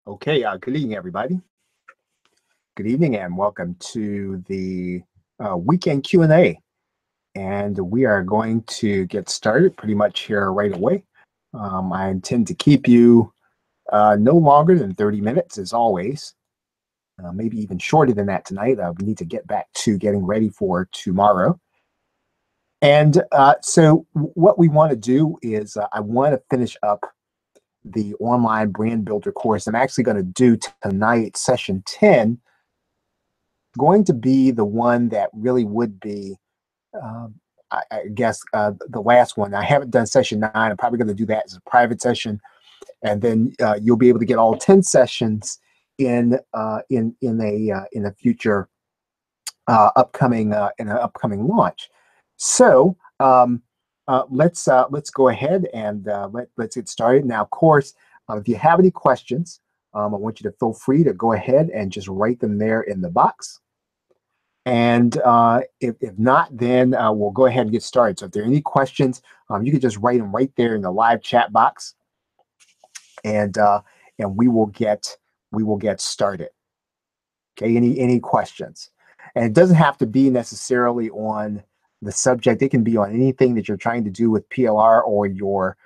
Okay, good evening, everybody. Good evening, and welcome to the weekend Q&A. And we are going to get started pretty much here right away. I intend to keep you no longer than 30 minutes, as always. Maybe even shorter than that tonight. We need to get back to getting ready for tomorrow. And so what we want to do is I want to finish up the online brand builder course. I'm actually going to do tonight, session 10, going to be the one that really would be, um, I guess, the last one. I haven't done session 9. I'm probably going to do that as a private session, and then you'll be able to get all 10 sessions in a future upcoming in an upcoming launch. So let's go ahead and let's get started. Now, of course, if you have any questions, I want you to feel free to go ahead and just write them there in the box. And if not, then we'll go ahead and get started. So if there are any questions, you can just write them right there in the live chat box, and we will get started. Okay, any questions? And it doesn't have to be necessarily on the subject. It can be on anything that you're trying to do with PLR or your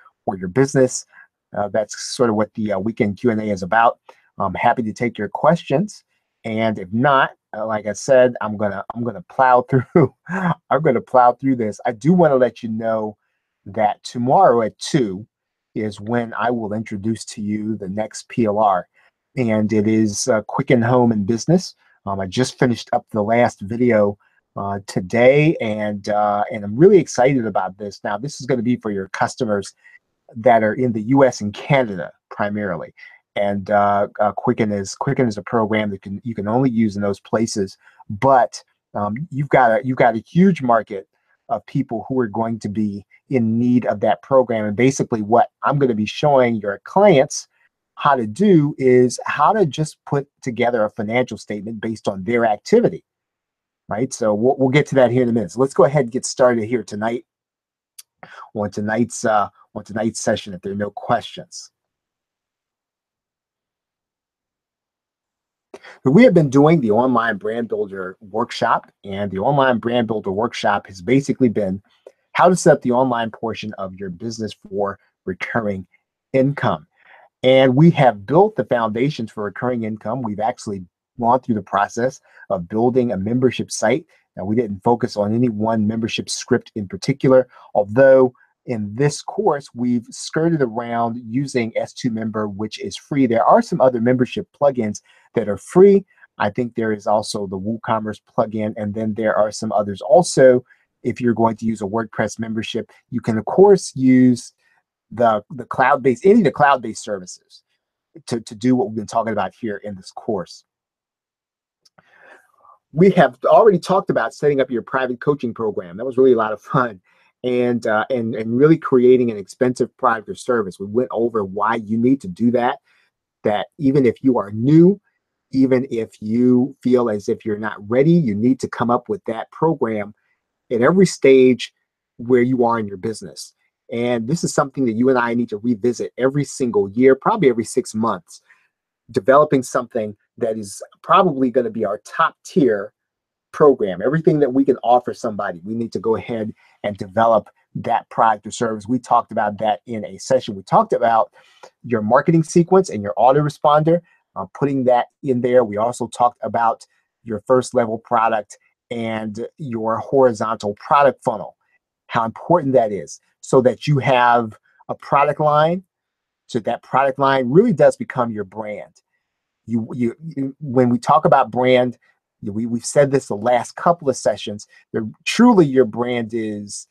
business. That's sort of what the weekend Q&A is about. I'm happy to take your questions. And if not, like I said, I'm gonna plow through. I'm gonna plow through this. I do want to let you know that tomorrow at 2 is when I will introduce to you the next PLR, and it is Quicken Home and Business. I just finished up the last video today, and I'm really excited about this. Now, this is going to be for your customers that are in the U.S. and Canada primarily. And Quicken is a program that you can only use in those places. But you've got a huge market of people who are going to be in need of that program. And basically, what I'm going to be showing your clients how to do is how to just put together a financial statement based on their activity, right? So we'll get to that here in a minute. So let's go ahead and get started here tonight on tonight's session, if there are no questions. We have been doing the Online Brand Builder Workshop, and the Online Brand Builder Workshop has basically been how to set up the online portion of your business for recurring income. And we have built the foundations for recurring income. We've actually gone through the process of building a membership site. Now, we didn't focus on any one membership script in particular, although in this course, we've skirted around using S2 Member, which is free. There are some other membership plugins that are free. I think there is also the WooCommerce plugin, and then there are some others also. If you're going to use a WordPress membership, you can, of course, use the cloud-based, any of the cloud-based services to do what we've been talking about here in this course. We have already talked about setting up your private coaching program. That was really a lot of fun. And really creating an expensive product or service. We went over why you need to do that, that even if you are new, even if you feel as if you're not ready, you need to come up with that program at every stage where you are in your business. And this is something that you and I need to revisit every single year, probably every 6 months, developing something that is probably going to be our top tier program. Everything that we can offer somebody, we need to go ahead and develop that product or service. We talked about that in a session. We talked about your marketing sequence and your autoresponder, putting that in there. We also talked about your first level product and your horizontal product funnel, how important that is, so that you have a product line, so that product line really does become your brand. When we talk about brand, we've said this the last couple of sessions, truly your brand is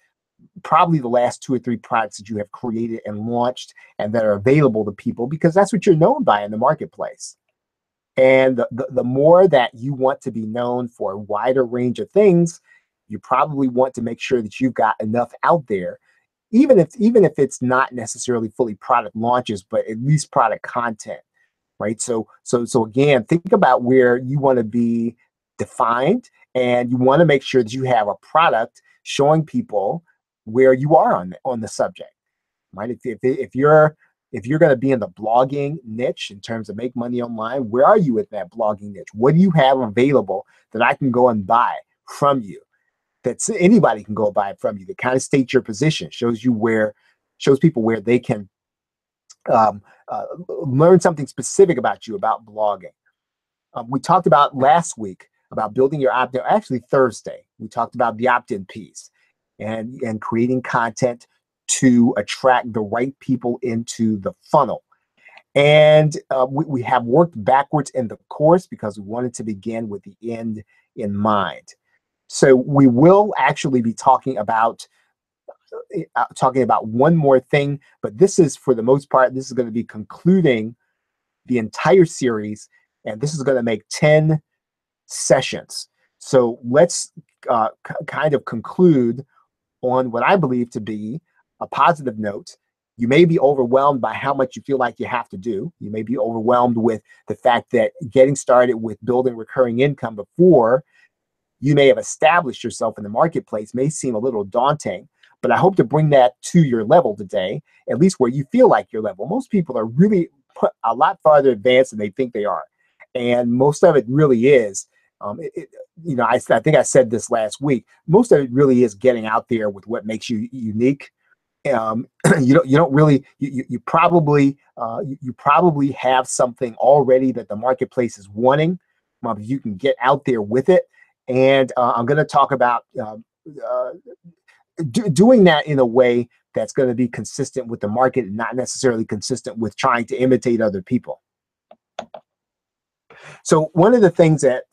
probably the last 2 or 3 products that you have created and launched and that are available to people, because that's what you're known by in the marketplace. And the more that you want to be known for a wider range of things, you probably want to make sure that you've got enough out there, even if it's not necessarily fully product launches, but at least product content, right? So again, think about where you want to be defined, and you want to make sure that you have a product showing people where you are on the subject, right? If you're If you're going to be in the blogging niche in terms of make money online, where are you with that blogging niche? What do you have available that I can go and buy from you? That anybody can go buy it from you. That kind of states your position, shows people where they can um, learn something specific about you about blogging. We talked about last week about building your opt-in. Actually, Thursday we talked about the opt-in piece and creating content to attract the right people into the funnel. And we have worked backwards in the course because we wanted to begin with the end in mind. So we will actually be talking about one more thing, but this is, for the most part, this is going to be concluding the entire series, and this is going to make 10 sessions. So let's kind of conclude on what I believe to be a positive note. You may be overwhelmed by how much you feel like you have to do. You may be overwhelmed with the fact that getting started with building recurring income before you may have established yourself in the marketplace may seem a little daunting, but I hope to bring that to your level today, at least where you feel like your level. Most people are really a lot farther advanced than they think they are. And most of it really is, I think I said this last week, most of it really is getting out there with what makes you unique. You probably have something already that the marketplace is wanting. You can get out there with it. And I'm going to talk about doing that in a way that's going to be consistent with the market and not necessarily consistent with trying to imitate other people. So one of the things that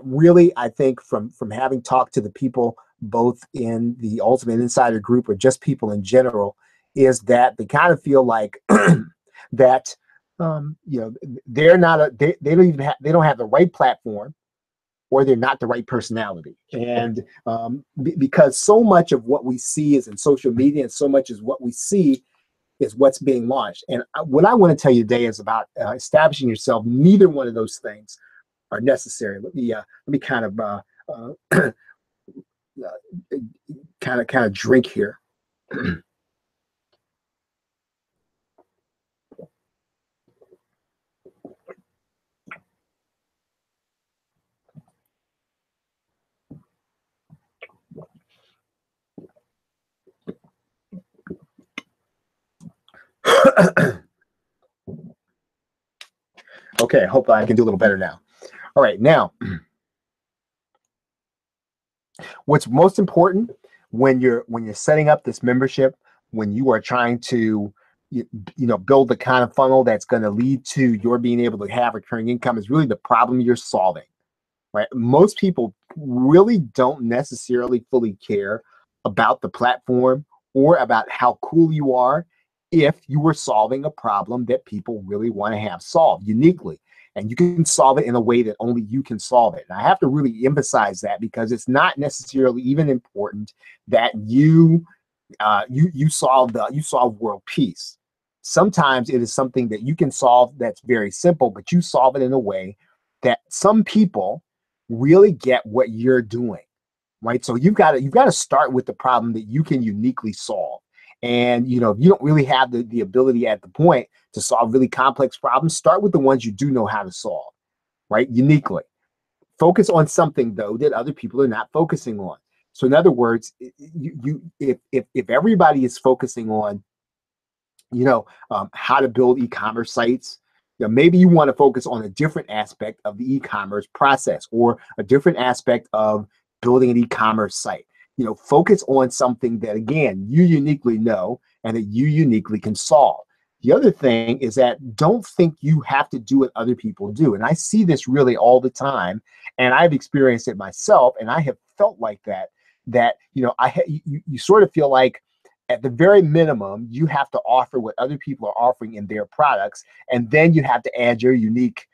really, I think, from having talked to the people both in the Ultimate Insider group or just people in general, is that they kind of feel like that they're not they don't have the right platform, or they're not the right personality. And because so much of what we see is in social media, and so much as what we see is what's being launched. And what I want to tell you today is about establishing yourself. Neither one of those things are necessary. Let me kind of drink here. Okay, hopefully I can do a little better now. All right, now, what's most important when you're setting up this membership, when you are trying to build the kind of funnel that's going to lead to your being able to have recurring income, is really the problem you're solving. Right? Most people really don't necessarily fully care about the platform or about how cool you are if you were solving a problem that people really want to have solved uniquely. And you can solve it in a way that only you can solve it. And I have to really emphasize that, because it's not necessarily even important that you solve world peace. Sometimes it is something that you can solve that's very simple, but you solve it in a way that some people really get what you're doing, right? So you've got to start with the problem that you can uniquely solve. And if you don't really have the ability at the point to solve really complex problems, start with the ones you do know how to solve, right? Uniquely. Focus on something, though, that other people are not focusing on. So in other words, if everybody is focusing on how to build e-commerce sites, maybe you want to focus on a different aspect of the e-commerce process, or a different aspect of building an e-commerce site. Focus on something that, again, you uniquely know and that you uniquely can solve. The other thing is that don't think you have to do what other people do. And I see this really all the time, and I've experienced it myself, and I have felt like that you sort of feel like, at the very minimum, you have to offer what other people are offering in their products, and then you have to add your unique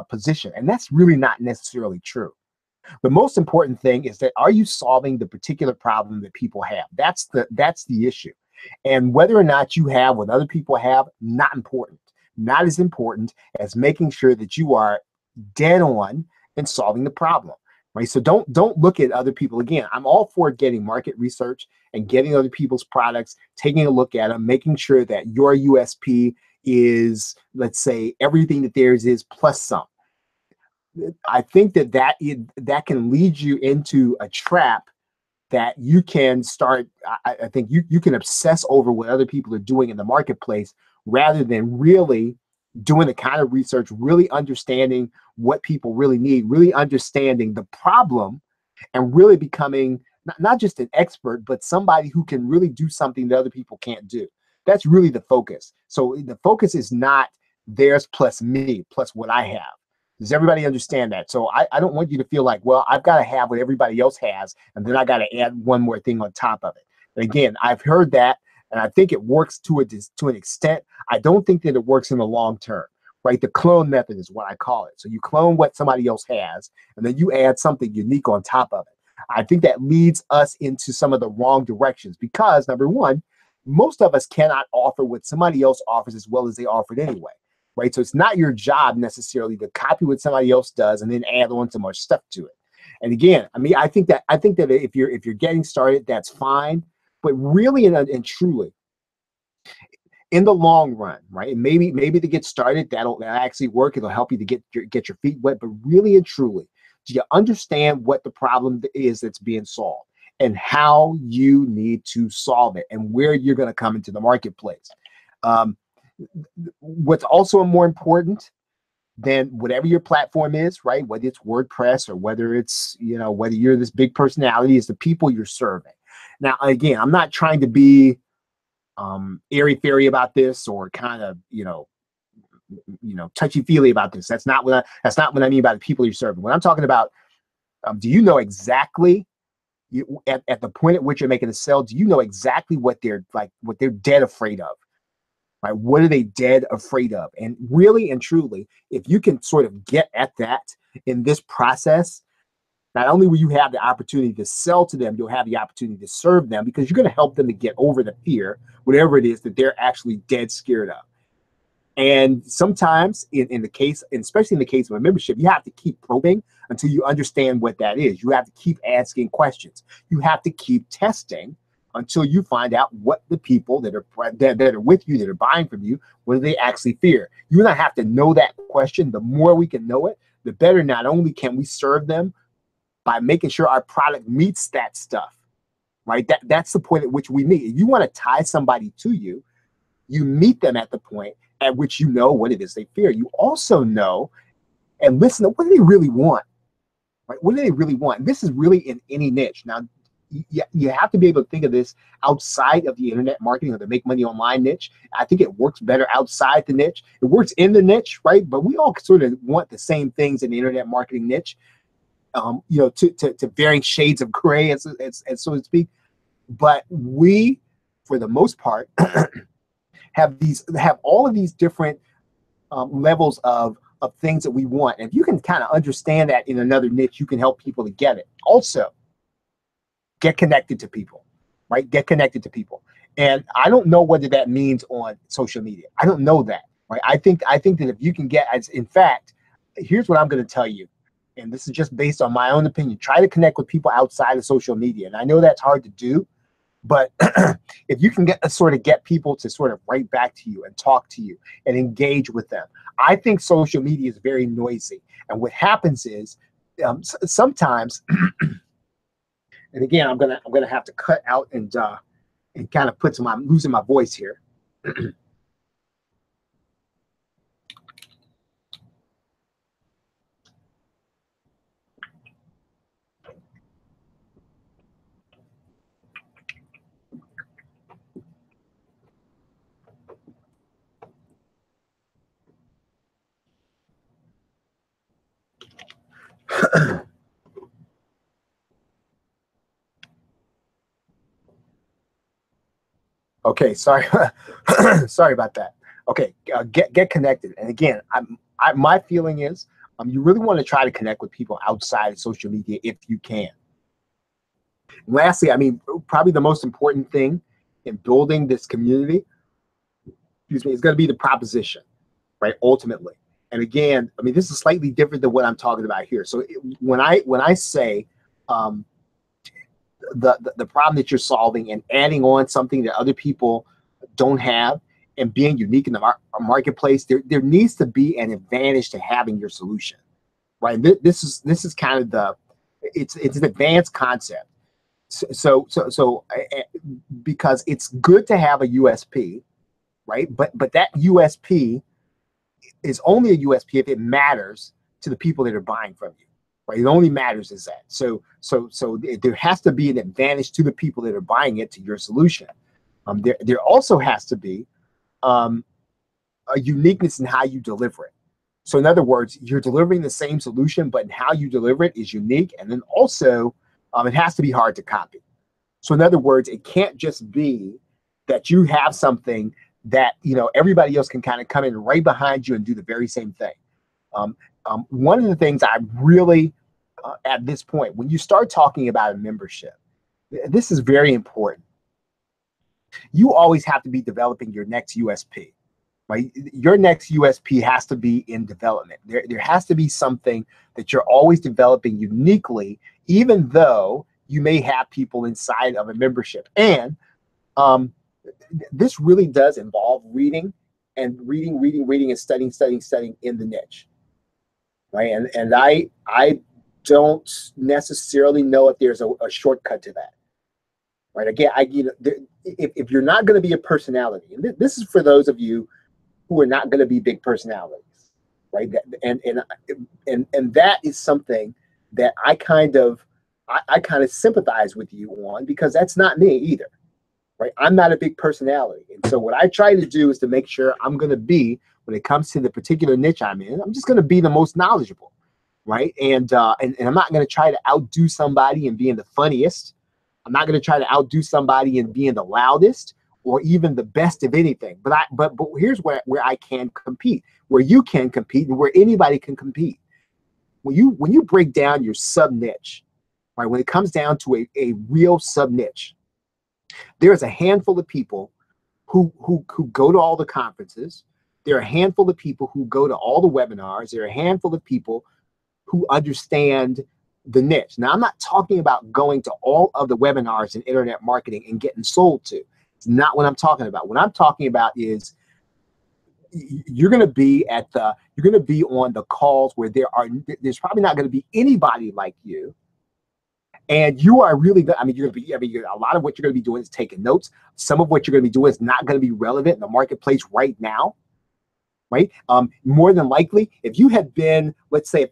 position. And that's really not necessarily true. The most important thing is that, are you solving the particular problem that people have? That's the issue. And whether or not you have what other people have, not important. Not as important as making sure that you are dead on in solving the problem. right? So don't look at other people. Again, I'm all for getting market research and getting other people's products, taking a look at them, making sure that your USP is, let's say, everything that theirs is plus some. I think that can lead you into a trap that you can start. I think you can obsess over what other people are doing in the marketplace rather than really doing the kind of research, really understanding what people really need, really understanding the problem, and really becoming not just an expert, but somebody who can really do something that other people can't do. That's really the focus. So the focus is not theirs plus me plus what I have. Does everybody understand that? So I don't want you to feel like, well, I've got to have what everybody else has, and then I got to add one more thing on top of it. And again, I've heard that, and I think it works to an extent. I don't think that it works in the long term, right? The clone method is what I call it. So you clone what somebody else has, and then you add something unique on top of it. I think that leads us into some of the wrong directions because, number one, most of us cannot offer what somebody else offers as well as they offer it anyway. Right. So it's not your job necessarily to copy what somebody else does and then add on some more stuff to it. And again, I mean, I think that if you're getting started, that's fine. But really and truly, in the long run, right? And maybe to get started, that'll actually work. It'll help you to get your feet wet. But really and truly, do you understand what the problem is that's being solved and how you need to solve it and where you're going to come into the marketplace? What's also more important than whatever your platform is, right? Whether it's WordPress or whether it's, whether you're this big personality, is the people you're serving. Now, again, I'm not trying to be airy-fairy about this or kind of, touchy-feely about this. That's not what I mean by the people you're serving. When I'm talking about, do you know exactly at the point at which you're making a sale, do you know exactly what they're dead afraid of? Right? What are they dead afraid of? And really and truly, if you can sort of get at that in this process, not only will you have the opportunity to sell to them, you'll have the opportunity to serve them because you're going to help them to get over the fear, whatever it is that they're actually dead scared of. And sometimes in the case, and especially in the case of a membership, you have to keep probing until you understand what that is. You have to keep asking questions. You have to keep testing until you find out what the people that are with you, that are buying from you, what do they actually fear. You and I have to know that question. The more we can know it, the better. Not only can we serve them by making sure our product meets that stuff, right? That's the point at which we meet. If you want to tie somebody to you, you meet them at the point at which you know what it is they fear. You also know and listen to what do they really want, right? What do they really want? And this is really in any niche. Now, you have to be able to think of this outside of the internet marketing or the make money online niche. I think it works better outside the niche. It works in the niche, right? But we all sort of want the same things in the internet marketing niche, to varying shades of gray, as so to speak. But we, for the most part, have all of these different levels of things that we want. And if you can kind of understand that in another niche, you can help people to get it. Also, get connected to people, right? Get connected to people. And I don't know whether that means on social media. I don't know that, right? I think that if you can in fact, here's what I'm going to tell you. And this is just based on my own opinion. Try to connect with people outside of social media. And I know that's hard to do, but if you can get people to sort of write back to you and talk to you and engage with them, I think social media is very noisy. And what happens is sometimes, and again, I'm gonna have to cut out and kind of I'm losing my voice here. Okay, sorry, sorry about that. Okay, get connected. And again, my feeling is you really want to try to connect with people outside of social media if you can. And lastly, I mean, probably the most important thing in building this community, excuse me, is going to be the proposition, right? Ultimately. And again, I mean, this is slightly different than what I'm talking about here. So when I say um, the problem that you're solving and adding on something that other people don't have and being unique in the marketplace, there needs to be an advantage to having your solution, right? This is kind of it's an advanced concept. Because it's good to have a USP, right? But that USP is only a USP if it matters to the people that are buying from you, right? It only matters is that. So there has to be an advantage to the people that are buying it to your solution. There also has to be a uniqueness in how you deliver it. So in other words, you're delivering the same solution, but how you deliver it is unique. And then also, it has to be hard to copy. So in other words, it can't just be that you have something that, everybody else can kind of come in right behind you and do the very same thing. One of the things I really, at this point, when you start talking about a membership, this is very important. You always have to be developing your next USP. Right? Your next USP has to be in development. There has to be something that you're always developing uniquely, even though you may have people inside of a membership. And this really does involve reading and studying in the niche. Right? And I don't necessarily know if there's a shortcut to that. Right? Again, if you're not going to be a personality, and this is for those of you who are not going to be big personalities, right? And that is something that I kind of sympathize with you on, because that's not me either, right? I'm not a big personality, and so what I try to do is to make sure I'm going to be, when it comes to the particular niche I'm in, I'm just going to be the most knowledgeable, right? And I'm not going to try to outdo somebody in being the funniest. I'm not going to try to outdo somebody in being the loudest, or even the best of anything. But here's where I can compete, where you can compete, and where anybody can compete. When you break down your sub niche, right? When it comes down to a real sub niche, there's a handful of people who go to all the conferences. There are a handful of people who go to all the webinars. There are a handful of people who understand the niche. Now, I'm not talking about going to all of the webinars in internet marketing and getting sold to. It's not what I'm talking about. What I'm talking about is you're going to be on the calls where there's probably not going to be anybody like you, and you are really good. I mean, a lot of what you're going to be doing is taking notes. Some of what you're going to be doing is not going to be relevant in the marketplace right now, right? More than likely, if you had been, let's say,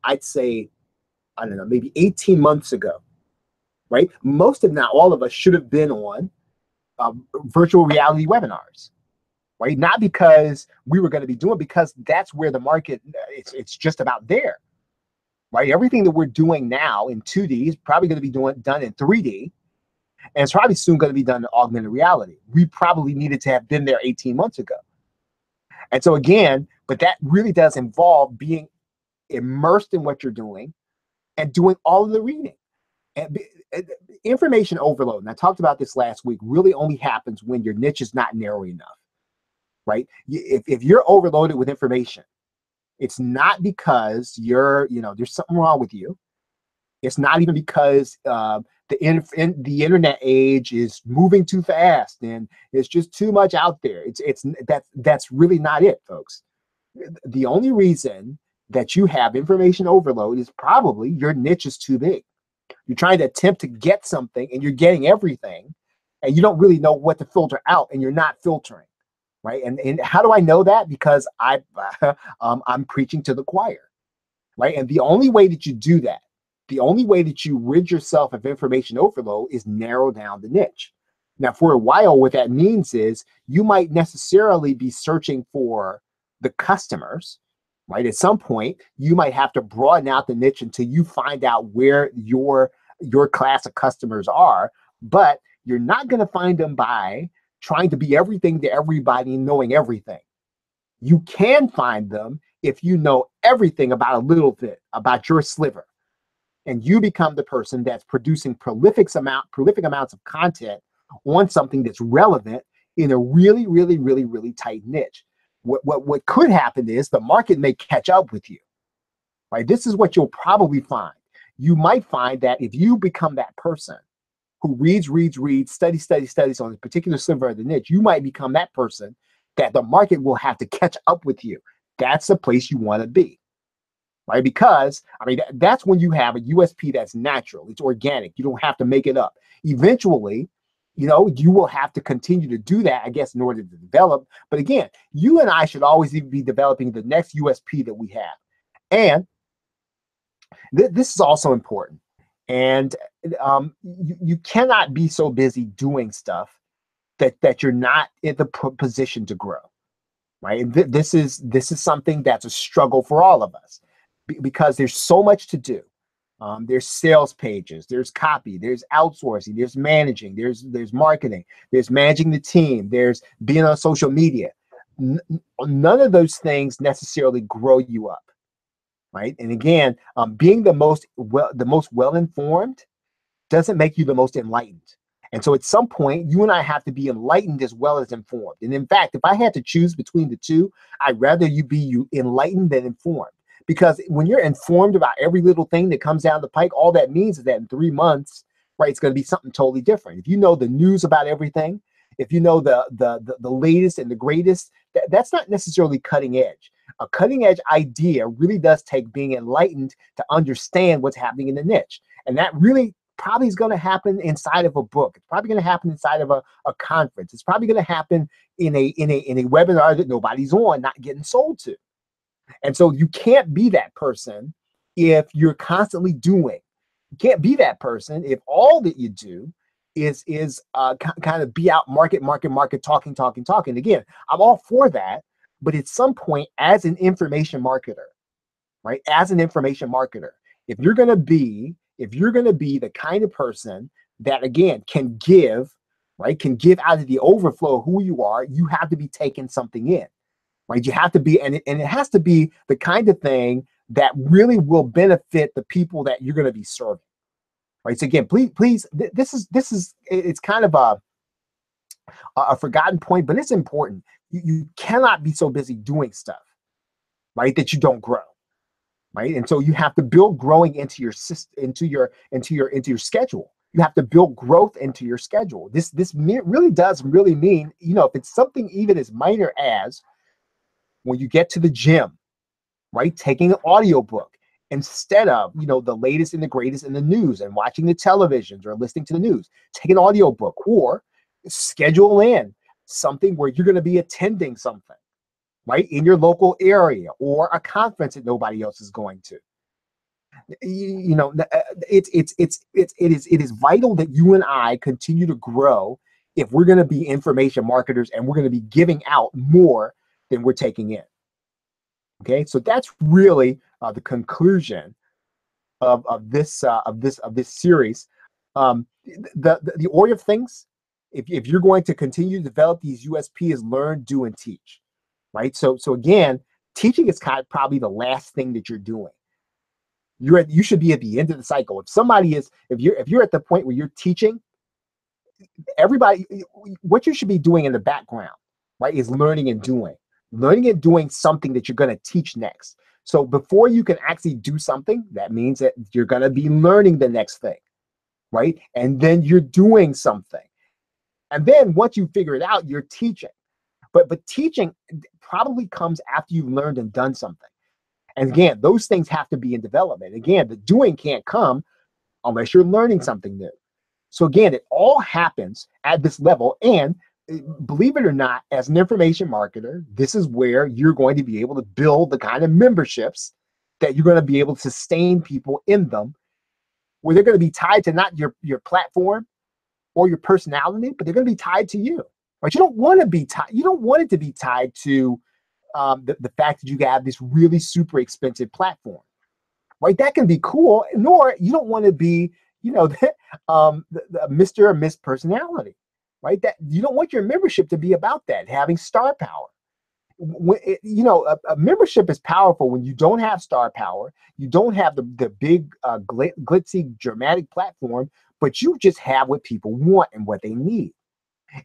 I'd say, I don't know, maybe 18 months ago, right? Most, if not all of us, should have been on virtual reality webinars, right? Not because we were going to be doing, because that's where the market, it's just about there, right? Everything that we're doing now in 2D is probably going to be done in 3D, and it's probably soon going to be done in augmented reality. We probably needed to have been there 18 months ago. And so again, but that really does involve being immersed in what you're doing and doing all of the reading. And information overload, and I talked about this last week, really only happens when your niche is not narrow enough, right? If you're overloaded with information, it's not because there's something wrong with you. It's not even because the internet age is moving too fast and it's just too much out there. That's really not it, folks. The only reason that you have information overload is probably your niche is too big. You're trying to attempt to get something and you're getting everything, and you don't really know what to filter out, and you're not filtering, right? And how do I know that? Because I'm preaching to the choir, right? And the only way that you do that, the only way that you rid yourself of information overload, is narrow down the niche. Now, for a while, what that means is you might necessarily be searching for the customers, right? At some point, you might have to broaden out the niche until you find out where your class of customers are, but you're not going to find them by trying to be everything to everybody and knowing everything. You can find them if you know everything about a little bit about your sliver, and you become the person that's producing prolific amounts of content on something that's relevant in a really, really, really, really tight niche. What could happen is the market may catch up with you, right? This is what you'll probably find. You might find that if you become that person who reads, studies on a particular sliver of the niche, you might become that person that the market will have to catch up with you. That's the place you want to be, right? Because, I mean, that's when you have a USP that's natural. It's organic. You don't have to make it up. Eventually, you will have to continue to do that, I guess, in order to develop. But again, you and I should always be developing the next USP that we have. And this is also important. And you cannot be so busy doing stuff that you're not in the position to grow, right? And this is something that's a struggle for all of us because there's so much to do. There's sales pages, there's copy, there's outsourcing, there's managing, there's marketing, there's managing the team, there's being on social media. None of those things necessarily grow you up, right? And again, being the most well-informed doesn't make you the most enlightened. And so at some point, you and I have to be enlightened as well as informed. And in fact, if I had to choose between the two, I'd rather you be enlightened than informed. Because when you're informed about every little thing that comes down the pike, all that means is that in 3 months, right, it's going to be something totally different. If you know the news about everything, if you know the latest and the greatest, that's not necessarily cutting edge. A cutting edge idea really does take being enlightened to understand what's happening in the niche. And that really probably is going to happen inside of a book. It's probably going to happen inside of a conference. It's probably going to happen in a webinar that nobody's on, not getting sold to. And so you can't be that person if you're constantly doing. You can't be that person if all that you do is kind of be out market, talking. Again, I'm all for that, but at some point, as an information marketer, right? As an information marketer, if you're going to be the kind of person that, again, can give, right? Can give out of the overflow of who you are, you have to be taking something in, right? You have to be, and it has to be the kind of thing that really will benefit the people that you're going to be serving, right? So again, please, this is, it's kind of a forgotten point, but it's important. You cannot be so busy doing stuff, right, that you don't grow. Right. And so you have to build growing into your system, into your schedule. You have to build growth into your schedule. This really does mean, if it's something even as minor as when you get to the gym, right, taking an audiobook instead of, the latest and the greatest in the news and watching the televisions or listening to the news, take an audiobook or schedule in something where you're going to be attending something, right, in your local area or a conference that nobody else is going to. It is vital that you and I continue to grow if we're going to be information marketers and we're going to be giving out more than we're taking in. Okay, so that's really the conclusion of this series. The order of things, if you're going to continue to develop these USP, is learn, do, and teach. Right. So again, teaching is kind of probably the last thing that you're doing. You should be at the end of the cycle. If you're at the point where you're teaching, everybody, what you should be doing in the background, right, is learning and doing something that you're going to teach next. So before you can actually do something, that means that you're going to be learning the next thing, right? And then you're doing something. And then once you figure it out, you're teaching. But teaching probably comes after you've learned and done something. And again, those things have to be in development. Again, the doing can't come unless you're learning something new. So again, it all happens at this level. And believe it or not, as an information marketer, this is where you're going to be able to build the kind of memberships that you're going to be able to sustain people in them, where they're going to be tied to not your platform or your personality, but they're going to be tied to you. Right? You don't want to be tied. You don't want it to be tied to the fact that you have this really super expensive platform, right? That can be cool. Nor you don't want to be, the Mr. or Miss personality, right? That you don't want your membership to be about that, having star power. A membership is powerful when you don't have star power, you don't have the big glitzy, dramatic platform, but you just have what people want and what they need.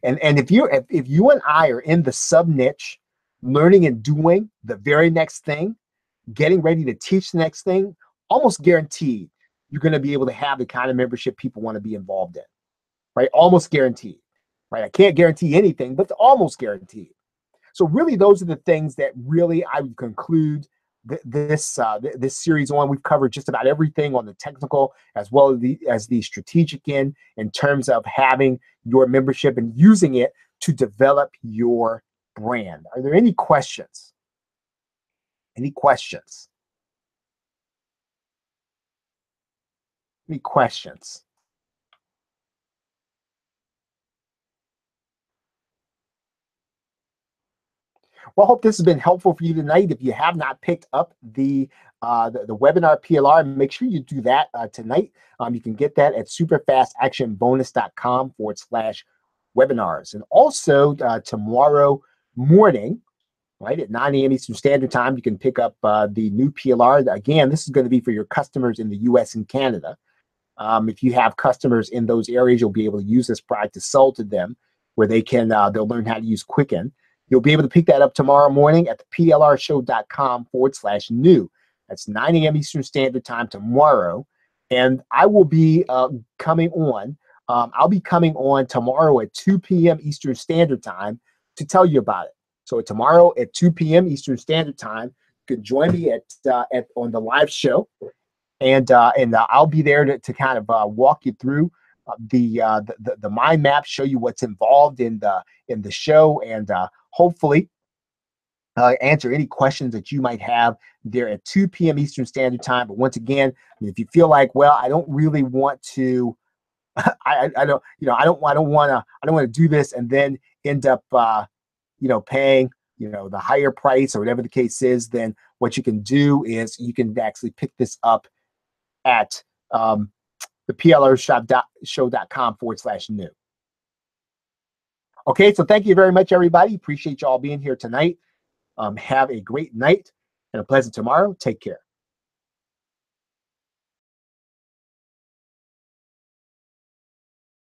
And if you and I are in the sub niche, learning and doing the very next thing, getting ready to teach the next thing, almost guaranteed you're going to be able to have the kind of membership people want to be involved in, right? Almost guaranteed, right? I can't guarantee anything, but almost guaranteed. So really, those are the things that really I would conclude this series on. We've covered just about everything on the technical as well as the strategic end in terms of having your membership and using it to develop your brand. Are there any questions? Any questions? Any questions? Well, I hope this has been helpful for you tonight. If you have not picked up the webinar PLR, make sure you do that tonight. You can get that at superfastactionbonus.com/webinars. And also tomorrow morning, right, at 9 a.m. Eastern Standard Time, you can pick up the new PLR. Again, this is going to be for your customers in the US and Canada. If you have customers in those areas, you'll be able to use this product to sell to them where they'll learn how to use Quicken. You'll be able to pick that up tomorrow morning at the plrshow.com/new. That's 9 a.m. Eastern Standard Time tomorrow. And I will be coming on. I'll be coming on tomorrow at 2 p.m. Eastern Standard Time to tell you about it. So tomorrow at 2 p.m. Eastern Standard Time, you can join me on the live show. And I'll be there to kind of walk you through the mind map, show you what's involved in the show, and hopefully answer any questions that you might have there at 2 p.m. Eastern Standard Time. But once again, if you feel like, well, I don't really want to, I don't want to do this and then end up paying the higher price or whatever the case is, then what you can do is you can actually pick this up at the plrshow.com/new. Okay, so thank you very much, everybody. Appreciate you all being here tonight. Have a great night and a pleasant tomorrow. Take care.